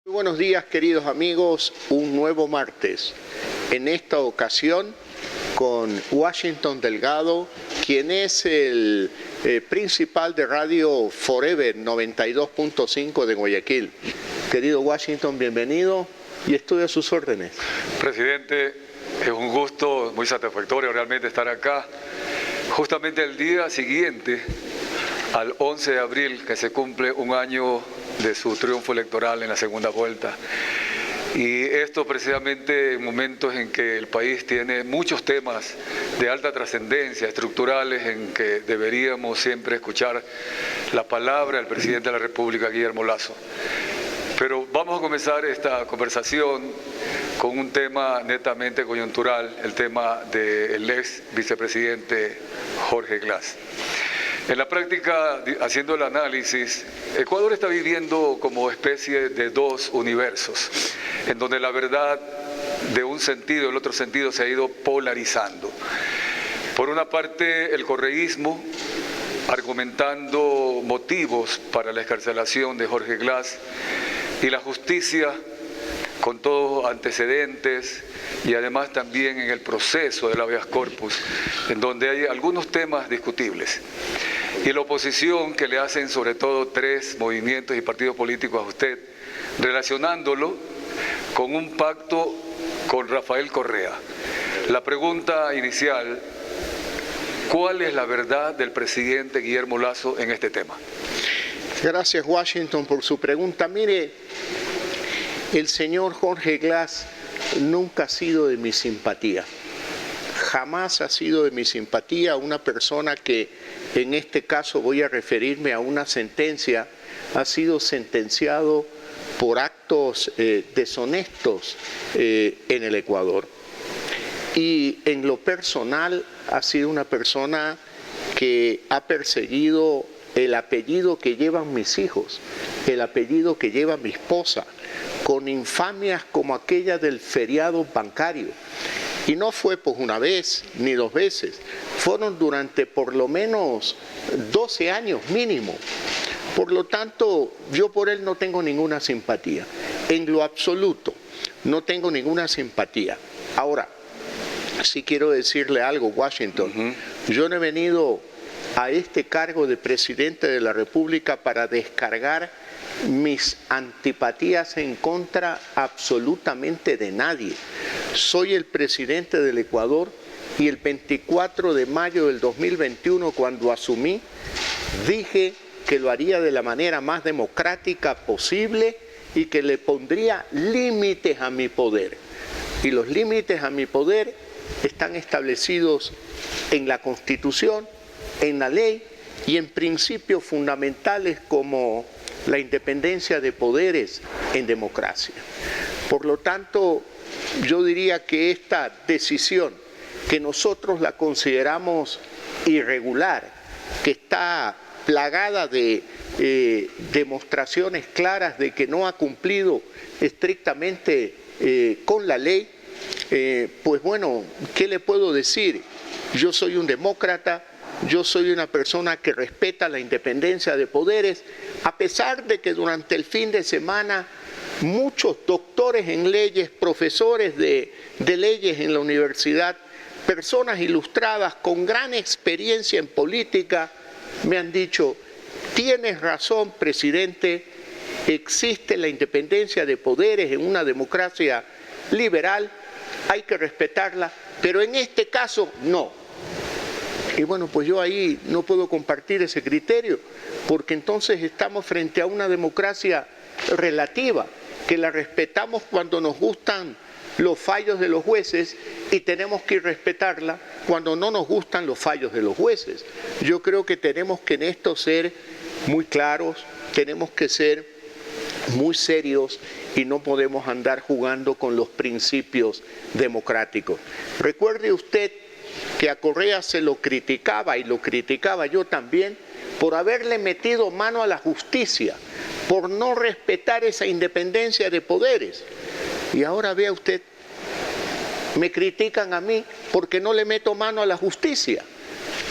Muy buenos días, queridos amigos, un nuevo martes. En esta ocasión con Washington Delgado, quien es el principal de Radio Forever 92.5 de Guayaquil. Querido Washington, bienvenido y estoy a sus órdenes. Presidente, es un gusto muy satisfactorio realmente estar acá. Justamente el día siguiente, al 11 de abril, que se cumple un año de su triunfo electoral en la segunda vuelta. Y esto precisamente en momentos en que el país tiene muchos temas de alta trascendencia, estructurales, en que deberíamos siempre escuchar la palabra del presidente de la República, Guillermo Lasso. Pero vamos a comenzar esta conversación con un tema netamente coyuntural, el tema del ex vicepresidente Jorge Glass. En la práctica, haciendo el análisis, Ecuador está viviendo como especie de dos universos, en donde la verdad de un sentido y el otro sentido se ha ido polarizando. Por una parte, el correísmo, argumentando motivos para la excarcelación de Jorge Glass, y la justicia, con todos antecedentes, y además también en el proceso del habeas corpus, en donde hay algunos temas discutibles. Y la oposición que le hacen sobre todo tres movimientos y partidos políticos a usted, relacionándolo con un pacto con Rafael Correa. La pregunta inicial, ¿cuál es la verdad del presidente Guillermo Lasso en este tema? Gracias, Washington, por su pregunta. Mire, el señor Jorge Glass nunca ha sido de mi simpatía. Jamás ha sido de mi simpatía una persona que, en este caso voy a referirme a una sentencia, ha sido sentenciado por actos deshonestos en el Ecuador. Y en lo personal ha sido una persona que ha perseguido el apellido que llevan mis hijos, el apellido que lleva mi esposa, con infamias como aquella del feriado bancario. Y no fue pues una vez ni dos veces, fueron durante por lo menos 12 años mínimo. Por lo tanto, yo por él no tengo ninguna simpatía, en lo absoluto, no tengo ninguna simpatía. Ahora, sí quiero decirle algo, Washington, yo no he venido a este cargo de presidente de la República para descargar mis antipatías en contra absolutamente de nadie. Soy el presidente del Ecuador y el 24 de mayo del 2021, cuando asumí, dije que lo haría de la manera más democrática posible y que le pondría límites a mi poder. Y los límites a mi poder están establecidos en la Constitución, en la ley y en principios fundamentales como la independencia de poderes en democracia. Por lo tanto, yo diría que esta decisión, que nosotros la consideramos irregular, que está plagada de demostraciones claras de que no ha cumplido estrictamente con la ley, pues bueno, ¿qué le puedo decir? Yo soy un demócrata, yo soy una persona que respeta la independencia de poderes, a pesar de que durante el fin de semana muchos doctores en leyes, profesores de leyes en la universidad, personas ilustradas con gran experiencia en política, me han dicho, tienes razón, presidente, existe la independencia de poderes en una democracia liberal, hay que respetarla, pero en este caso no. Y bueno, pues yo ahí no puedo compartir ese criterio, porque entonces estamos frente a una democracia relativa, que la respetamos cuando nos gustan los fallos de los jueces y tenemos que respetarla cuando no nos gustan los fallos de los jueces. Yo creo que tenemos que en esto ser muy claros, tenemos que ser muy serios y no podemos andar jugando con los principios democráticos. Recuerde usted que a Correa se lo criticaba, y lo criticaba yo también, por haberle metido mano a la justicia, por no respetar esa independencia de poderes. Y ahora vea usted, me critican a mí porque no le meto mano a la justicia.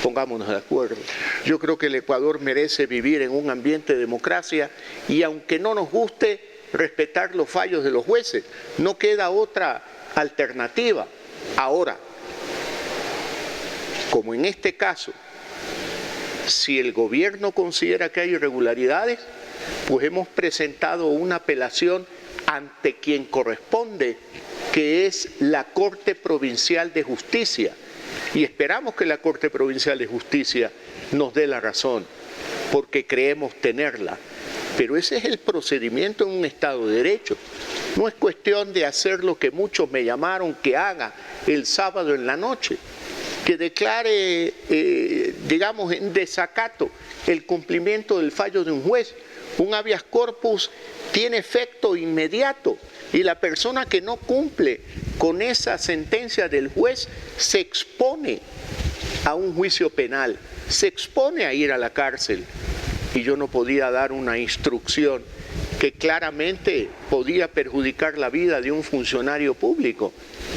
Pongámonos de acuerdo. Yo creo que el Ecuador merece vivir en un ambiente de democracia y aunque no nos guste, respetar los fallos de los jueces. No queda otra alternativa. Ahora, como en este caso, si el gobierno considera que hay irregularidades, pues hemos presentado una apelación ante quien corresponde, que es la Corte Provincial de Justicia. Y esperamos que la Corte Provincial de Justicia nos dé la razón, porque creemos tenerla. Pero ese es el procedimiento en un Estado de Derecho. No es cuestión de hacer lo que muchos me llamaron que haga el sábado en la noche, que declare, digamos, en desacato el cumplimiento del fallo de un juez. Un habeas corpus tiene efecto inmediato y la persona que no cumple con esa sentencia del juez se expone a un juicio penal, se expone a ir a la cárcel. Y yo no podía dar una instrucción que claramente podía perjudicar la vida de un funcionario público,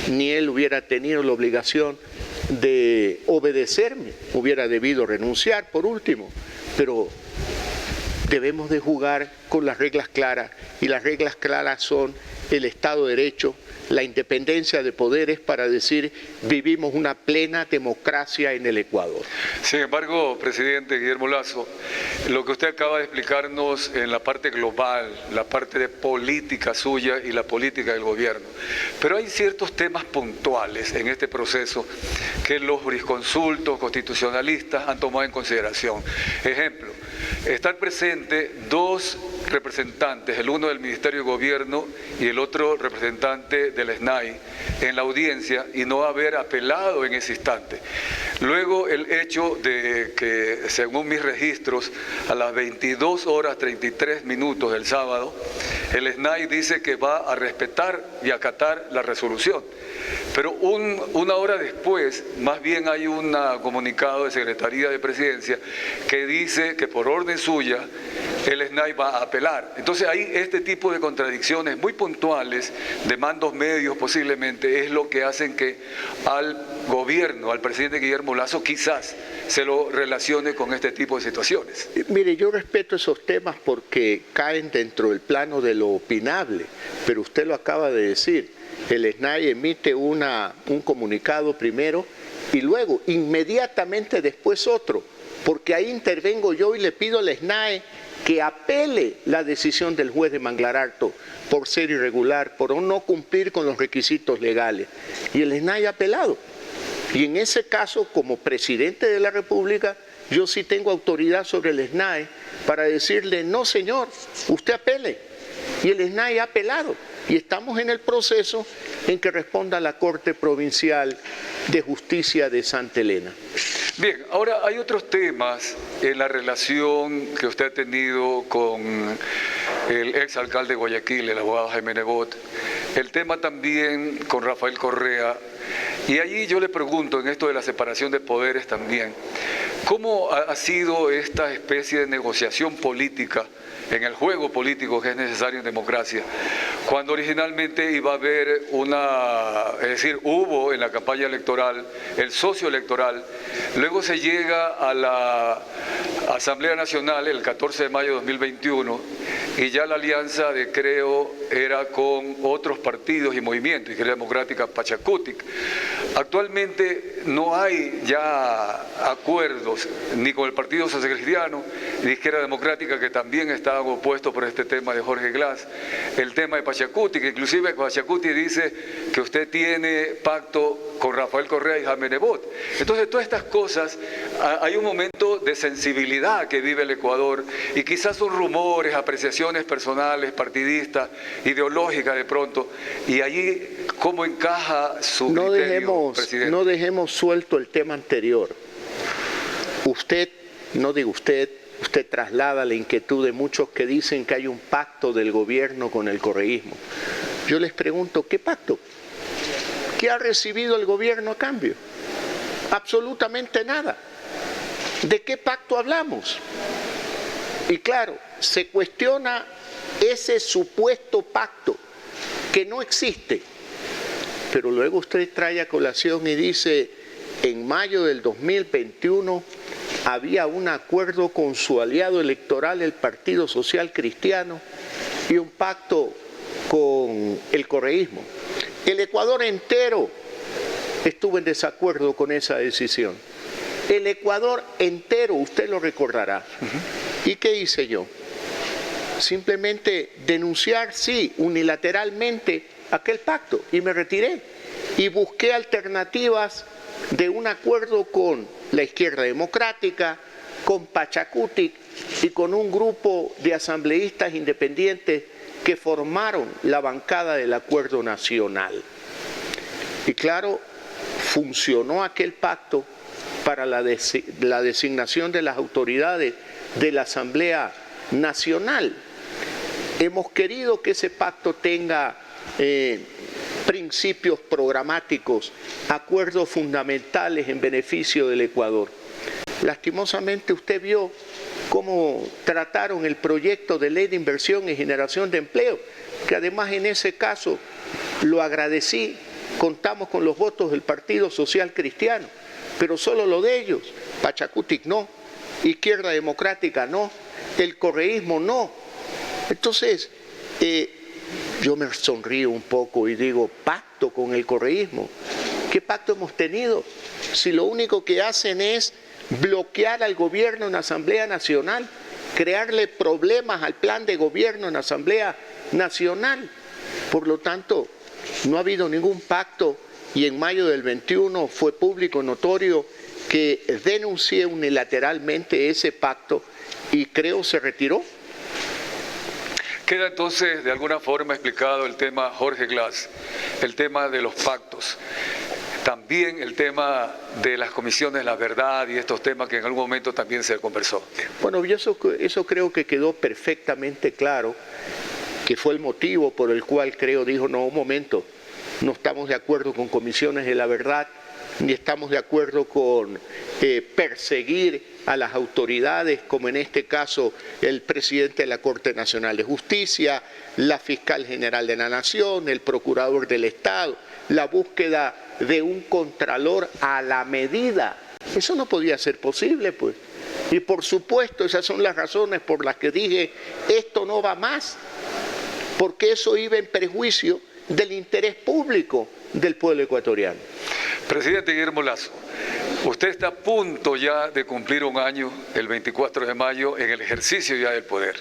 ni él hubiera tenido la obligación de obedecerme, hubiera debido renunciar por último, pero debemos de jugar con las reglas claras, y las reglas claras son el Estado de Derecho, la independencia de poderes, para decir vivimos una plena democracia en el Ecuador. Sin embargo, presidente Guillermo Lasso, lo que usted acaba de explicarnos en la parte global, la parte de política suya y la política del gobierno, pero hay ciertos temas puntuales en este proceso que los jurisconsultos constitucionalistas han tomado en consideración. Ejemplo, estar presente dos representantes, el uno del Ministerio de Gobierno y el otro representante del SNAI, en la audiencia y no haber apelado en ese instante. Luego el hecho de que, según mis registros, a las 22 horas 33 minutos del sábado, el SNAI dice que va a respetar y acatar la resolución. Pero una hora después, más bien hay un comunicado de Secretaría de Presidencia que dice que por orden suya el SNAI va a apelar. Entonces hay este tipo de contradicciones muy puntuales de mandos medios posiblemente es lo que hacen que al gobierno, al presidente Guillermo Lasso, quizás se lo relacione con este tipo de situaciones. Mire, yo respeto esos temas porque caen dentro del plano de lo opinable, pero usted lo acaba de decir. El SNAI emite un comunicado primero y luego, inmediatamente después otro, porque ahí intervengo yo y le pido al SNAI que apele la decisión del juez de Manglar Alto por ser irregular, por no cumplir con los requisitos legales. Y el SNAI ha apelado. Y en ese caso, como presidente de la República, yo sí tengo autoridad sobre el SNAI para decirle, no señor, usted apele. Y el SNAI ha apelado. Y estamos en el proceso en que responda la Corte Provincial de Justicia de Santa Elena. Bien, ahora hay otros temas en la relación que usted ha tenido con el exalcalde de Guayaquil, el abogado Jaime Nebot, el tema también con Rafael Correa, y allí yo le pregunto, en esto de la separación de poderes también, ¿cómo ha sido esta especie de negociación política en el juego político que es necesario en democracia, cuando originalmente iba a haber hubo en la campaña electoral el socio electoral, luego se llega a la Asamblea Nacional el 14 de mayo de 2021 y ya la alianza de Creo era con otros partidos y movimientos, Izquierda Democrática Pachacutic. Actualmente no hay ya acuerdos ni con el Partido Social Cristiano, ni Izquierda Democrática, que también estaban opuestos por este tema de Jorge Glass, el tema de Pachacutic, que inclusive Pachacutic dice que usted tiene pacto con Rafael Correa y Jaime Nebot. Entonces, todas estas cosas, hay un momento de sensibilidad que vive el Ecuador y quizás son rumores, apreciaciones personales, partidistas, ideológicas de pronto, y allí, ¿cómo encaja su criterio, presidente? No dejemos suelto el tema anterior. Usted traslada la inquietud de muchos que dicen que hay un pacto del gobierno con el correísmo. Yo les pregunto, ¿qué pacto? ¿Qué ha recibido el gobierno a cambio? Absolutamente nada. ¿De qué pacto hablamos? Y claro, se cuestiona ese supuesto pacto que no existe. Pero luego usted trae a colación y dice, en mayo del 2021 había un acuerdo con su aliado electoral, el Partido Social Cristiano, y un pacto con el correísmo. El Ecuador entero estuvo en desacuerdo con esa decisión. El Ecuador entero, usted lo recordará. ¿Y qué hice yo? Simplemente denunciar, sí, unilateralmente aquel pacto, y me retiré. Y busqué alternativas de un acuerdo con la izquierda democrática, con Pachacutic y con un grupo de asambleístas independientes que formaron la bancada del Acuerdo Nacional. Y claro, funcionó aquel pacto para la designación de las autoridades de la Asamblea Nacional. Hemos querido que ese pacto tenga principios programáticos, acuerdos fundamentales en beneficio del Ecuador. Lastimosamente usted vio cómo trataron el proyecto de ley de inversión y generación de empleo, que además en ese caso lo agradecí, contamos con los votos del Partido Social Cristiano, pero solo lo de ellos, Pachacutic no, Izquierda Democrática no, el correísmo no. Entonces, yo me sonrío un poco y digo, pacto con el correísmo. ¿Qué pacto hemos tenido? Si lo único que hacen es bloquear al gobierno en la Asamblea Nacional, crearle problemas al plan de gobierno en la Asamblea Nacional. Por lo tanto, no ha habido ningún pacto y en mayo del 21 fue público notorio que denuncié unilateralmente ese pacto y creo se retiró. Queda entonces de alguna forma explicado el tema Jorge Glass, el tema de los pactos, también el tema de las comisiones La Verdad y estos temas que en algún momento también se conversó. Bueno, eso creo que quedó perfectamente claro, que fue el motivo por el cual creo dijo, no, un momento, no estamos de acuerdo con comisiones de La Verdad, ni estamos de acuerdo con perseguir a las autoridades, como en este caso el presidente de la Corte Nacional de Justicia, la fiscal general de la Nación, el procurador del Estado, la búsqueda de un contralor a la medida. Eso no podía ser posible, pues. Y por supuesto, esas son las razones por las que dije, esto no va más, porque eso iba en perjuicio del interés público del pueblo ecuatoriano. Presidente Guillermo Lasso, usted está a punto ya de cumplir un año, el 24 de mayo, en el ejercicio ya del poder.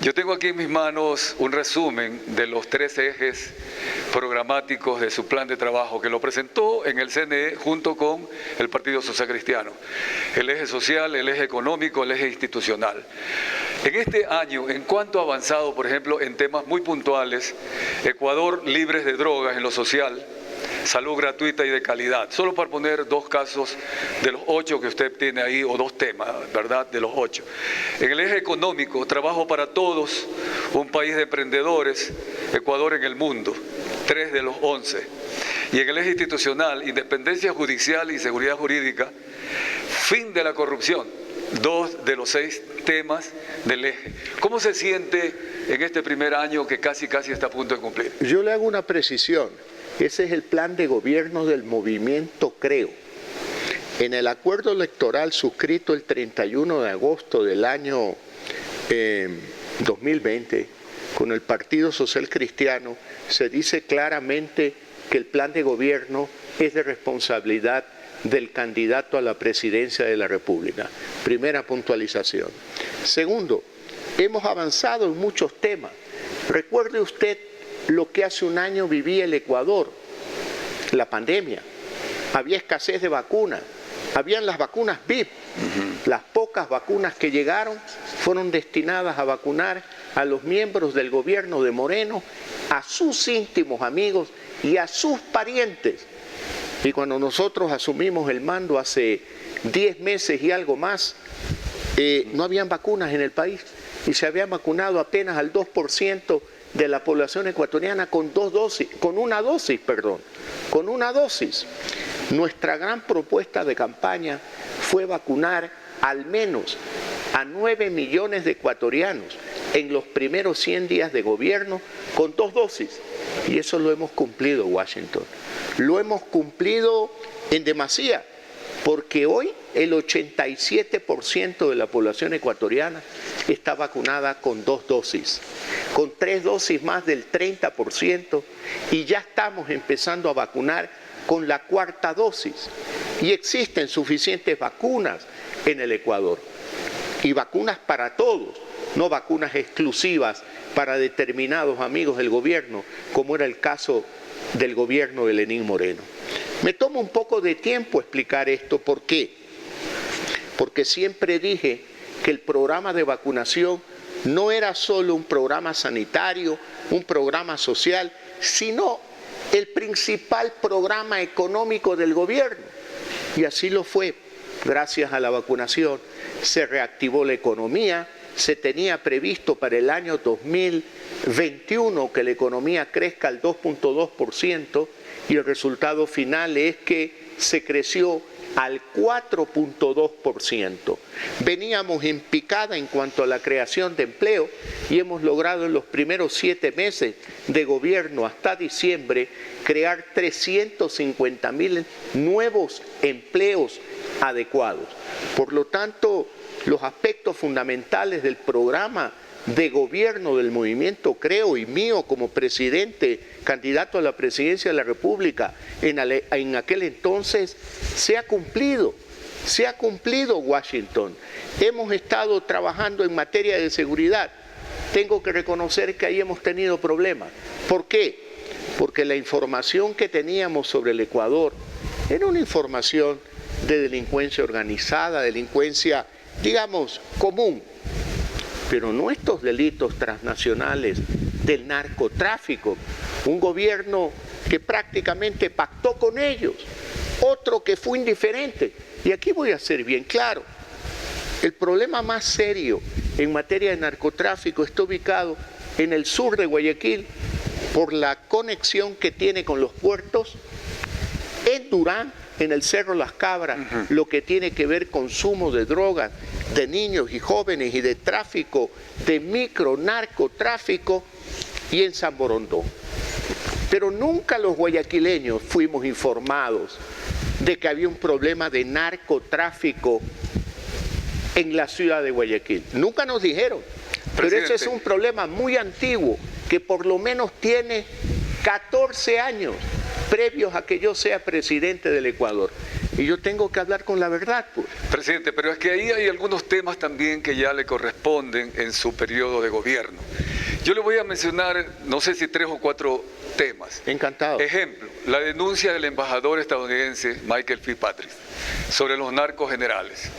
Yo tengo aquí en mis manos un resumen de los 3 ejes programáticos de su plan de trabajo que lo presentó en el CNE junto con el Partido Social Cristiano. El eje social, el eje económico, el eje institucional. En este año, ¿en cuánto ha avanzado, por ejemplo, en temas muy puntuales, Ecuador libres de drogas en lo social, salud gratuita y de calidad? Solo para poner 2 casos de los 8 que usted tiene ahí, o 2 temas, ¿verdad?, de los 8. En el eje económico, trabajo para todos, un país de emprendedores, Ecuador en el mundo, 3 de los 11. Y en el eje institucional, independencia judicial y seguridad jurídica, fin de la corrupción, 2 de los 6 temas del eje. ¿Cómo se siente en este primer año que casi está a punto de cumplir? Yo le hago una precisión. Ese es el plan de gobierno del movimiento Creo. En el acuerdo electoral suscrito el 31 de agosto del año 2020 con el Partido Social Cristiano se dice claramente que el plan de gobierno es de responsabilidad del candidato a la presidencia de la República. Primera puntualización. Segundo, hemos avanzado en muchos temas. Recuerde usted lo que hace un año vivía el Ecuador, la pandemia. Había escasez de vacunas, habían las vacunas VIP. Las pocas vacunas que llegaron fueron destinadas a vacunar a los miembros del gobierno de Moreno, a sus íntimos amigos y a sus parientes. Y cuando nosotros asumimos el mando hace 10 meses y algo más, no habían vacunas en el país y se había vacunado apenas al 2% de la población ecuatoriana con una dosis. Nuestra gran propuesta de campaña fue vacunar al menos a 9 millones de ecuatorianos en los primeros 100 días de gobierno con 2 dosis. Y eso lo hemos cumplido, Washington. Lo hemos cumplido en demasía, porque hoy el 87% de la población ecuatoriana está vacunada con 2 dosis, con 3 dosis más del 30%, y ya estamos empezando a vacunar con la 4ª dosis. Y existen suficientes vacunas en el Ecuador, y vacunas para todos, no vacunas exclusivas para determinados amigos del gobierno, como era el caso del gobierno de Lenín Moreno. Me toma un poco de tiempo explicar esto. ¿Por qué? Porque siempre dije que el programa de vacunación no era solo un programa sanitario, un programa social, sino el principal programa económico del gobierno. Y así lo fue. Gracias a la vacunación se reactivó la economía, se tenía previsto para el año 2021 que la economía crezca al 2.2%, y el resultado final es que se creció al 4.2%. Veníamos en picada en cuanto a la creación de empleo y hemos logrado en los primeros 7 meses de gobierno hasta diciembre crear 350.000 nuevos empleos adecuados. Por lo tanto, los aspectos fundamentales del programa de gobierno del movimiento Creo y mío como presidente, candidato a la presidencia de la República en aquel entonces, se ha cumplido Washington. Hemos estado trabajando en materia de seguridad. Tengo que reconocer que ahí hemos tenido problemas. ¿Por qué? Porque la información que teníamos sobre el Ecuador era una información de delincuencia organizada, delincuencia, digamos, común, pero no estos delitos transnacionales del narcotráfico. Un gobierno que prácticamente pactó con ellos, otro que fue indiferente. Y aquí voy a ser bien claro, el problema más serio en materia de narcotráfico está ubicado en el sur de Guayaquil por la conexión que tiene con los puertos, en Durán, en el Cerro Las Cabras, lo que tiene que ver con consumo de drogas de niños y jóvenes y de tráfico, de micronarcotráfico, y en San Borondón. Pero nunca los guayaquileños fuimos informados de que había un problema de narcotráfico en la ciudad de Guayaquil. Nunca nos dijeron. Pero ese es un problema muy antiguo, que por lo menos tiene 14 años previos a que yo sea presidente del Ecuador. Y yo tengo que hablar con la verdad, pues. Presidente, pero es que ahí hay algunos temas también que ya le corresponden en su periodo de gobierno. Yo le voy a mencionar, no sé si 3 o 4 temas. Encantado. Ejemplo, la denuncia del embajador estadounidense Michael Fitzpatrick sobre los narcos generales.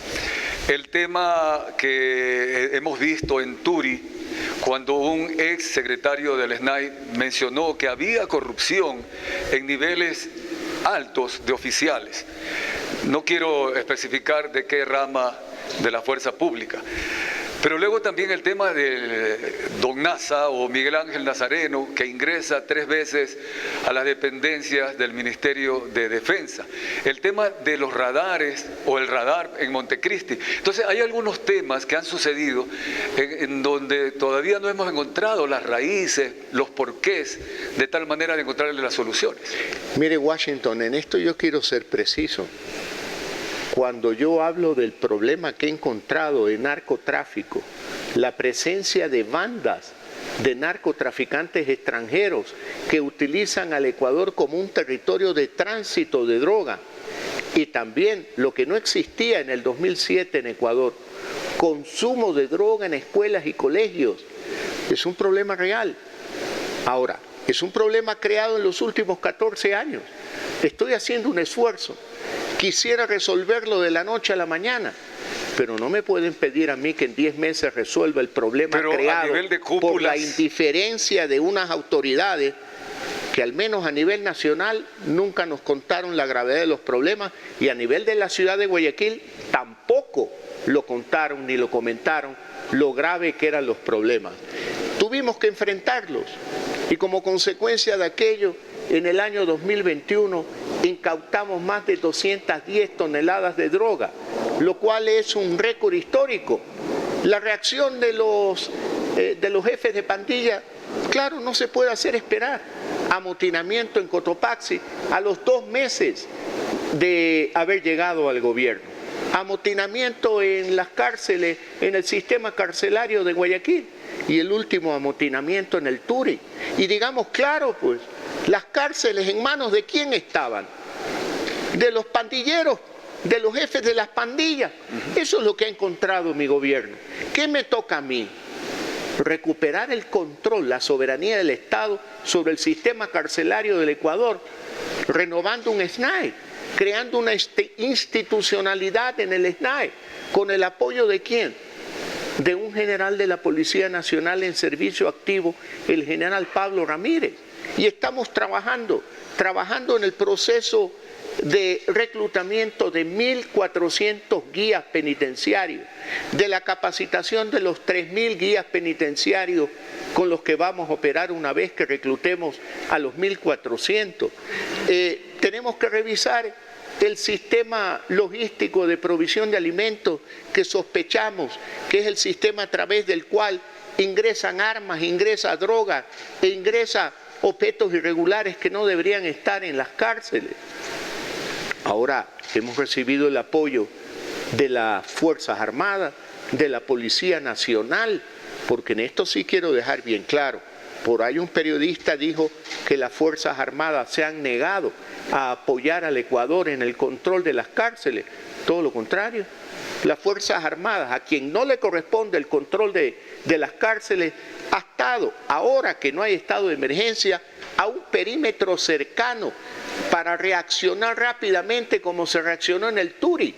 El tema que hemos visto en Turi, cuando un ex secretario del SNAI mencionó que había corrupción en niveles altos de oficiales. No quiero especificar de qué rama de la fuerza pública. Pero luego también el tema de don Nasa o Miguel Ángel Nazareno, que ingresa 3 veces a las dependencias del Ministerio de Defensa. El tema de los radares o el radar en Montecristi. Entonces hay algunos temas que han sucedido en donde todavía no hemos encontrado las raíces, los porqués, de tal manera de encontrarle las soluciones. Mire, Washington, en esto yo quiero ser preciso. Cuando yo hablo del problema que he encontrado en narcotráfico, la presencia de bandas de narcotraficantes extranjeros que utilizan al Ecuador como un territorio de tránsito de droga, y también lo que no existía en el 2007 en Ecuador, consumo de droga en escuelas y colegios, es un problema real. Ahora, es un problema creado en los últimos 14 años. Estoy haciendo un esfuerzo. Quisiera resolverlo de la noche a la mañana, pero no me pueden pedir a mí que en 10 meses resuelva el problema creado por la indiferencia de unas autoridades que al menos a nivel nacional nunca nos contaron la gravedad de los problemas, y a nivel de la ciudad de Guayaquil tampoco lo contaron ni lo comentaron lo grave que eran los problemas. Tuvimos que enfrentarlos, y como consecuencia de aquello, en el año 2021 incautamos más de 210 toneladas de droga, lo cual es un récord histórico. La reacción de los jefes de pandilla, claro, no se puede hacer esperar. Amotinamiento en Cotopaxi a los 2 meses de haber llegado al gobierno. amotinamiento en las cárceles, en el sistema carcelario de Guayaquil, y el último amotinamiento en el Turi. Y digamos claro, pues, las cárceles en manos de quién estaban, de los pandilleros, de los jefes de las pandillas. Eso es lo que ha encontrado mi gobierno. ¿Qué me toca a mí? Recuperar el control, la soberanía del Estado sobre el sistema carcelario del Ecuador, renovando un SNAE, creando una institucionalidad en el SNAE, con el apoyo de quién, de un general de la Policía Nacional en servicio activo, el general Pablo Ramírez. Y estamos trabajando en el proceso de reclutamiento de 1.400 guías penitenciarios, de la capacitación de los 3.000 guías penitenciarios con los que vamos a operar una vez que reclutemos a los 1.400. Tenemos que revisar el sistema logístico de provisión de alimentos que sospechamos que es el sistema a través del cual ingresan armas, ingresa droga e ingresa objetos irregulares que no deberían estar en las cárceles. Ahora hemos recibido el apoyo de las Fuerzas Armadas, de la Policía Nacional, porque en esto sí quiero dejar bien claro. Por ahí un periodista dijo que las Fuerzas Armadas se han negado a apoyar al Ecuador en el control de las cárceles. Todo lo contrario. Las Fuerzas Armadas, a quien no le corresponde el control de las cárceles, ha estado, ahora que no hay estado de emergencia, a un perímetro cercano para reaccionar rápidamente como se reaccionó en el Turi.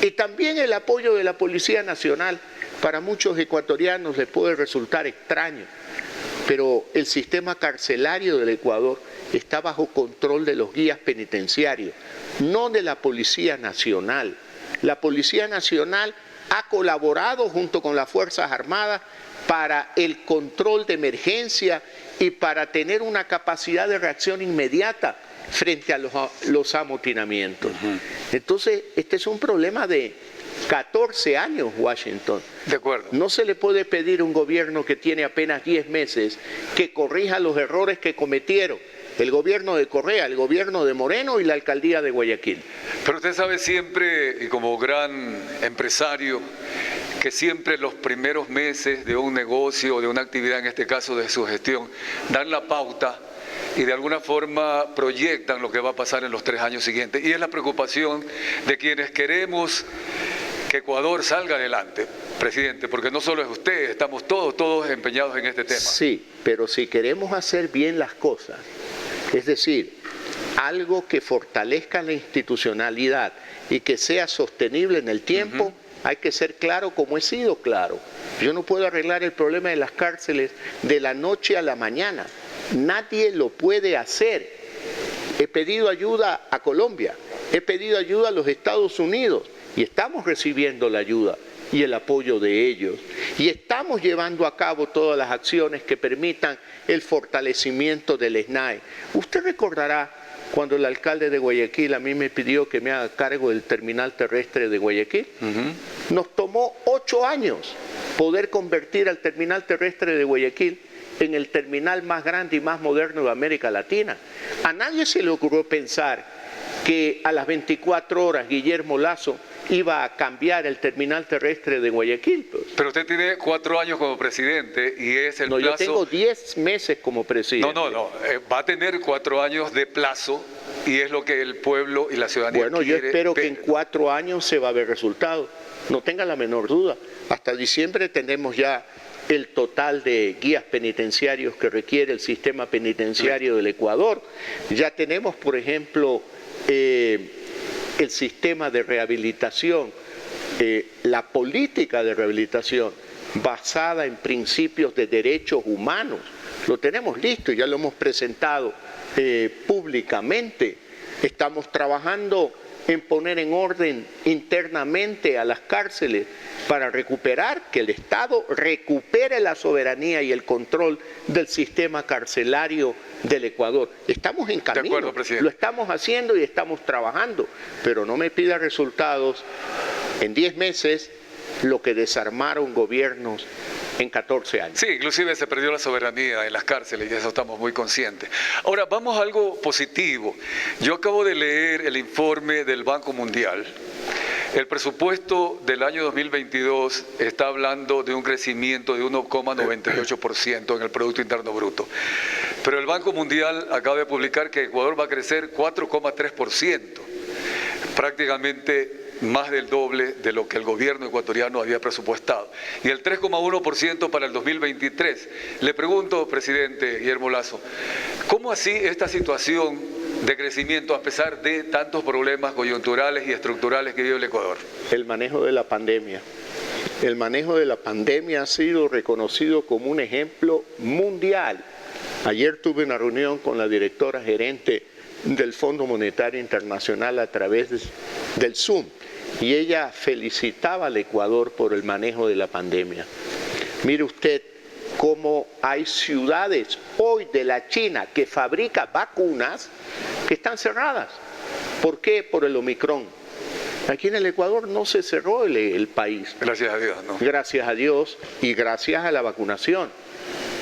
Y también el apoyo de la Policía Nacional. Para muchos ecuatorianos les puede resultar extraño, pero el sistema carcelario del Ecuador está bajo control de los guías penitenciarios, no de la Policía Nacional. La Policía Nacional ha colaborado junto con las Fuerzas Armadas para el control de emergencia y para tener una capacidad de reacción inmediata frente a los amotinamientos. Entonces, este es un problema de 14 años, Washington. De acuerdo. No se le puede pedir a un gobierno que tiene apenas 10 meses que corrija los errores que cometieron el gobierno de Correa, el gobierno de Moreno y la alcaldía de Guayaquil. Pero usted sabe siempre, y como gran empresario, que siempre los primeros meses de un negocio o de una actividad, en este caso de su gestión, dan la pauta y de alguna forma proyectan lo que va a pasar en los 3 años siguientes. Y es la preocupación de quienes queremos que Ecuador salga adelante, presidente, porque no solo es usted, estamos todos empeñados en este tema. Sí, pero si queremos hacer bien las cosas, es decir, algo que fortalezca la institucionalidad y que sea sostenible en el tiempo, hay que ser claro como he sido claro. Yo no puedo arreglar el problema de las cárceles de la noche a la mañana. Nadie lo puede hacer. He pedido ayuda a Colombia, he pedido ayuda a los Estados Unidos y estamos recibiendo la ayuda y el apoyo de ellos. Y estamos llevando a cabo todas las acciones que permitan el fortalecimiento del SNAE. Usted recordará cuando el alcalde de Guayaquil a mí me pidió que me haga cargo del terminal terrestre de Guayaquil. Nos tomó 8 años poder convertir al terminal terrestre de Guayaquil en el terminal más grande y más moderno de América Latina. A nadie se le ocurrió pensar que a las 24 horas Guillermo Lasso iba a cambiar el terminal terrestre de Guayaquil. Pues. Pero usted tiene 4 años como presidente y es el plazo... No, yo tengo 10 meses como presidente. No, va a tener 4 años de plazo y es lo que el pueblo y la ciudadanía quiere. Bueno, yo espero que en 4 años se va a ver resultado. No tenga la menor duda. Hasta diciembre tenemos ya el total de guías penitenciarios que requiere el sistema penitenciario del Ecuador. Ya tenemos, por ejemplo, el sistema de rehabilitación, la política de rehabilitación basada en principios de derechos humanos. Lo tenemos listo, ya lo hemos presentado públicamente. Estamos trabajando en poner en orden internamente a las cárceles para recuperar, que el Estado recupere la soberanía y el control del sistema carcelario del Ecuador. Estamos en camino, de acuerdo, presidente. Lo estamos haciendo y estamos trabajando, pero no me pida resultados en 10 meses lo que desarmaron gobiernos en 14 años. Sí, inclusive se perdió la soberanía en las cárceles y de eso estamos muy conscientes. Ahora, vamos a algo positivo. Yo acabo de leer el informe del Banco Mundial El presupuesto del año 2022 está hablando de un crecimiento de 1,98% en el Producto Interno Bruto. Pero el Banco Mundial acaba de publicar que Ecuador va a crecer 4,3%, prácticamente más del doble de lo que el gobierno ecuatoriano había presupuestado. Y el 3,1% para el 2023. Le pregunto, presidente Guillermo Lasso, ¿cómo así esta situación de crecimiento a pesar de tantos problemas coyunturales y estructurales que vive el Ecuador? El manejo de la pandemia. El manejo de la pandemia ha sido reconocido como un ejemplo mundial. Ayer tuve una reunión con la directora gerente del Fondo Monetario Internacional a través del Zoom y ella felicitaba al Ecuador por el manejo de la pandemia. Mire usted cómo hay ciudades hoy de la China que fabrica vacunas que están cerradas. ¿Por qué? Por el Omicron. Aquí en el Ecuador no se cerró el país. Gracias a Dios, ¿no? Gracias a Dios y gracias a la vacunación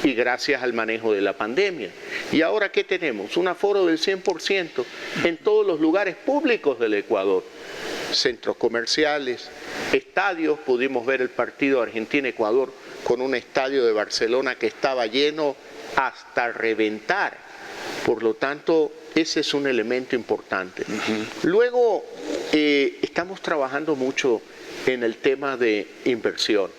y gracias al manejo de la pandemia. ¿Y ahora qué tenemos? Un aforo del 100% en todos los lugares públicos del Ecuador. Centros comerciales, estadios, pudimos ver el partido Argentina-Ecuador con un estadio de Barcelona que estaba lleno hasta reventar. Por lo tanto, ese es un elemento importante. Luego, estamos trabajando mucho en el tema de inversión.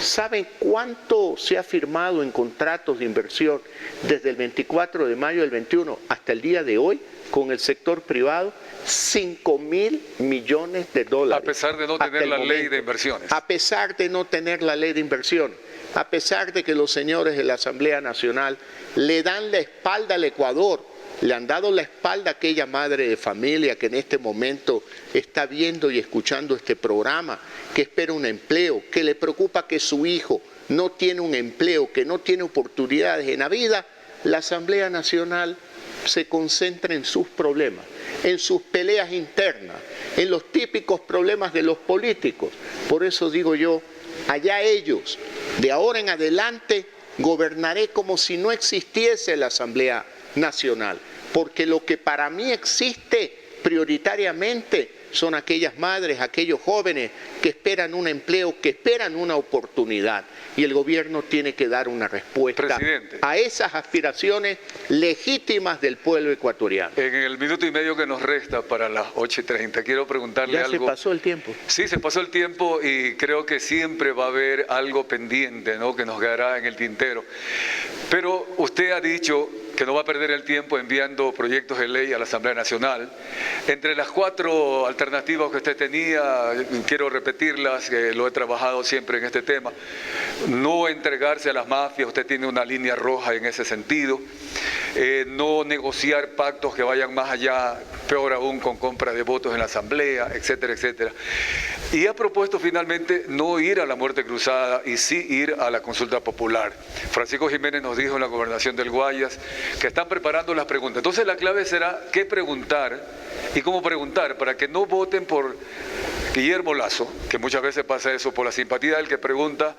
¿Saben cuánto se ha firmado en contratos de inversión desde el 24 de mayo del 21 hasta el día de hoy con el sector privado? 5.000 millones de dólares. A pesar de no tener la ley de inversiones. A pesar de no tener la ley de inversión. A pesar de que los señores de la Asamblea Nacional le dan la espalda al Ecuador, le han dado la espalda a aquella madre de familia que en este momento está viendo y escuchando este programa, que espera un empleo, que le preocupa que su hijo no tiene un empleo, que no tiene oportunidades en la vida, la Asamblea Nacional se concentra en sus problemas, en sus peleas internas, en los típicos problemas de los políticos. Por eso digo yo, allá ellos, de ahora en adelante, gobernaré como si no existiese la Asamblea Nacional, porque lo que para mí existe prioritariamente son aquellas madres, aquellos jóvenes que esperan un empleo, que esperan una oportunidad, y el gobierno tiene que dar una respuesta a esas aspiraciones legítimas del pueblo ecuatoriano. En el minuto y medio que nos resta para las 8:30, quiero preguntarle algo. Ya se pasó el tiempo. Sí, se pasó el tiempo y creo que siempre va a haber algo pendiente, ¿no?, que nos quedará en el tintero. Pero usted ha dicho que no va a perder el tiempo enviando proyectos de ley a la Asamblea Nacional. Entre las 4 alternativas que usted tenía, quiero repetirlas, que lo he trabajado siempre en este tema: no entregarse a las mafias, usted tiene una línea roja en ese sentido; no negociar pactos que vayan más allá, peor aún con compra de votos en la Asamblea, etcétera, etcétera. Y ha propuesto finalmente no ir a la muerte cruzada y sí ir a la consulta popular. Francisco Jiménez nos dijo en la gobernación del Guayas que están preparando las preguntas. Entonces la clave será qué preguntar y cómo preguntar, para que no voten por Guillermo Lasso, que muchas veces pasa eso, por la simpatía del que pregunta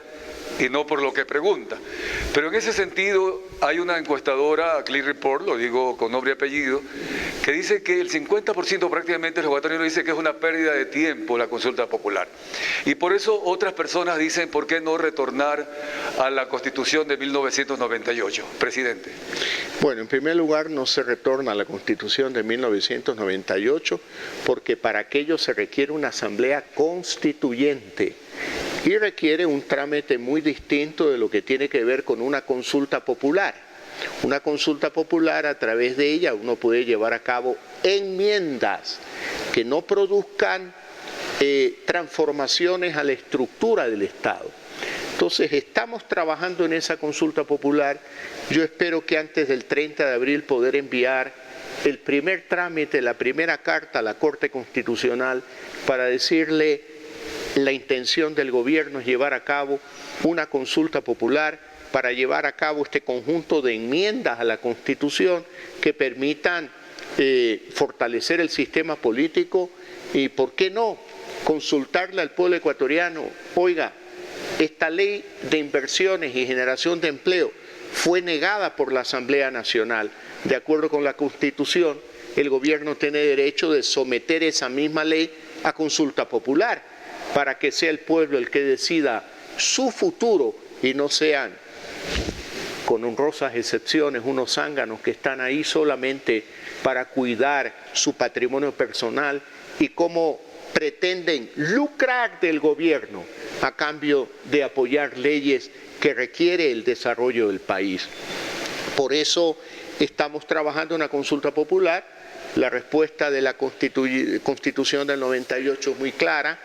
y no por lo que pregunta. Pero en ese sentido hay una encuestadora, Clear Report, lo digo con nombre y apellido, que dice que el 50% prácticamente de los ecuatorianos dice que es una pérdida de tiempo la consulta popular. Y por eso otras personas dicen, ¿por qué no retornar a la Constitución de 1998? Presidente. Bueno, en primer lugar, no se retorna a la Constitución de 1998 porque para aquello se requiere una asamblea constituyente y requiere un trámite muy distinto de lo que tiene que ver con una consulta popular. Una consulta popular, a través de ella uno puede llevar a cabo enmiendas que no produzcan transformaciones a la estructura del Estado. Entonces estamos trabajando en esa consulta popular. Yo espero que antes del 30 de abril poder enviar el primer trámite, la primera carta a la Corte Constitucional para decirle: la intención del gobierno es llevar a cabo una consulta popular para llevar a cabo este conjunto de enmiendas a la Constitución que permitan fortalecer el sistema político y, ¿por qué no?, consultarle al pueblo ecuatoriano: oiga, esta ley de inversiones y generación de empleo fue negada por la Asamblea Nacional. De acuerdo con la Constitución, el gobierno tiene derecho de someter esa misma ley a consulta popular, para que sea el pueblo el que decida su futuro y no sean, con honrosas excepciones, unos zánganos que están ahí solamente para cuidar su patrimonio personal y cómo pretenden lucrar del gobierno a cambio de apoyar leyes que requiere el desarrollo del país. Por eso estamos trabajando en una consulta popular. La respuesta de la Constitución del 98 es muy clara.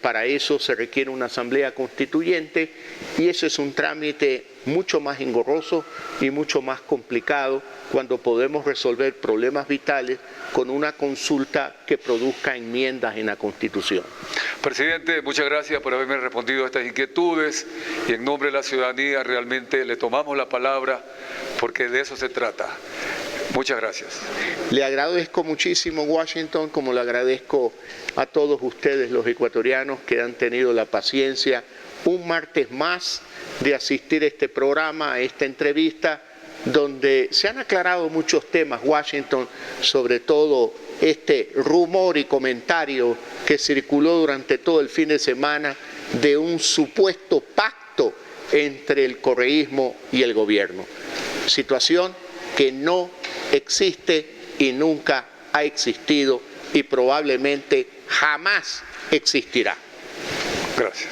Para eso se requiere una asamblea constituyente y eso es un trámite mucho más engorroso y mucho más complicado cuando podemos resolver problemas vitales con una consulta que produzca enmiendas en la Constitución. Presidente, muchas gracias por haberme respondido a estas inquietudes y en nombre de la ciudadanía realmente le tomamos la palabra porque de eso se trata. Muchas gracias. Le agradezco muchísimo, Washington, como le agradezco a todos ustedes, los ecuatorianos, que han tenido la paciencia un martes más de asistir a este programa, a esta entrevista, donde se han aclarado muchos temas, Washington, sobre todo este rumor y comentario que circuló durante todo el fin de semana de un supuesto pacto entre el correísmo y el gobierno. Situación que no existe y nunca ha existido y probablemente jamás existirá. Gracias.